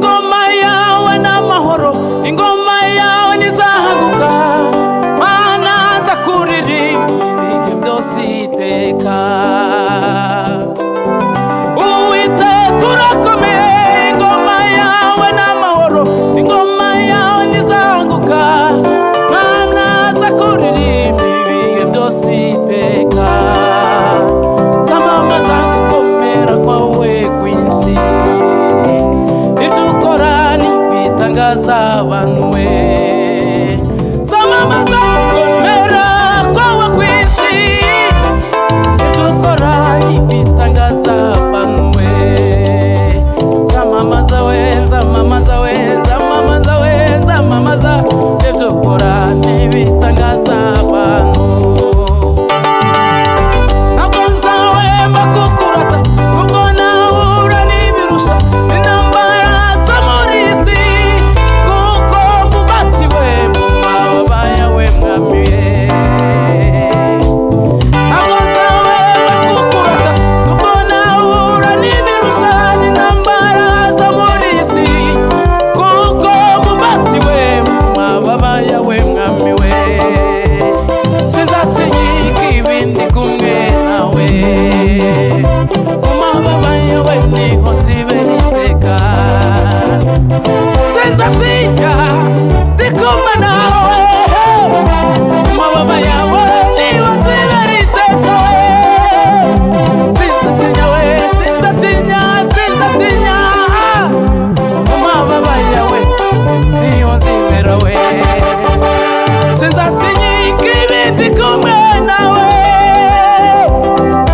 ingoma yawe n'amahoro, ingoma yawe nizahaguka, Mana za kuririmba ibihe byose iteka. Uwiteka urakomeye, ingoma yawe n'amahoro, ingoma yawe nizahaguka, Mana za kuririmba ibihe byose iteka. Zamamaza gukomera kwawe kwinshi, ibyo ukora n'ibitangaza abantu we. Zamamaza gukomera kwawe kwinshi, ibyo ukora n'ibitangaza abantu we. Zamamaza we, zamamaza we, zamamaza we, zamamaza ibyo ukora n'ibitangaza abantu. Ntabwo nzahwema kukurata nubwo nahura n'ibirusha n'intambara zo muri iyi si, kuko mbubatiwe mu mababa yawe mwami we. Ntabwo nzahwema kukurata nubwo nahura n'ibirusha n'intambara zo muri iyi si, kuko mbubatiwe mu mababa yawe mwami we. Sinzatinyika ibindi kumwe nawe, mu mababa yawe niho nzibera iteka. Sinzatinya ndi kumwe nawe, mu mababa yawe niho nzibera iteka. Sinzatinya we, sinzatinya, sinzatinya, mu mababa yawe niho nzibera we. Sinzatinyika ibindi kumwe nawe,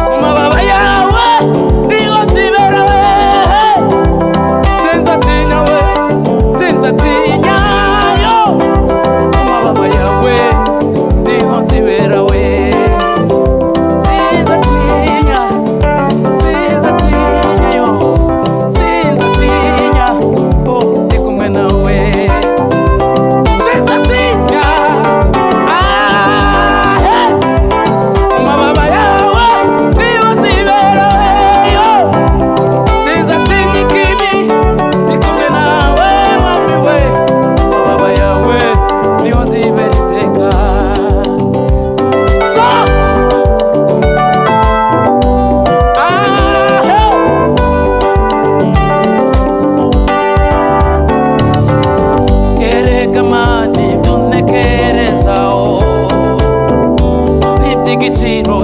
mu mababa yawe niho nzibera we. Sinzatinya we, sinzatinya yo, mu mababa yawe niho nzibera we. Sinzatinya, sinzatinya yo, sinzatinya, oh ndi kumwe nawe. Sinzatinya, mu mababa yawe niho nzibera we yo. Sinzatinya ikibi ndi kumwe nawe mwami we, mu mababa yawe niho nzibera iteka. So erega Mana ibyo ntekerezaho n'iby'igiciro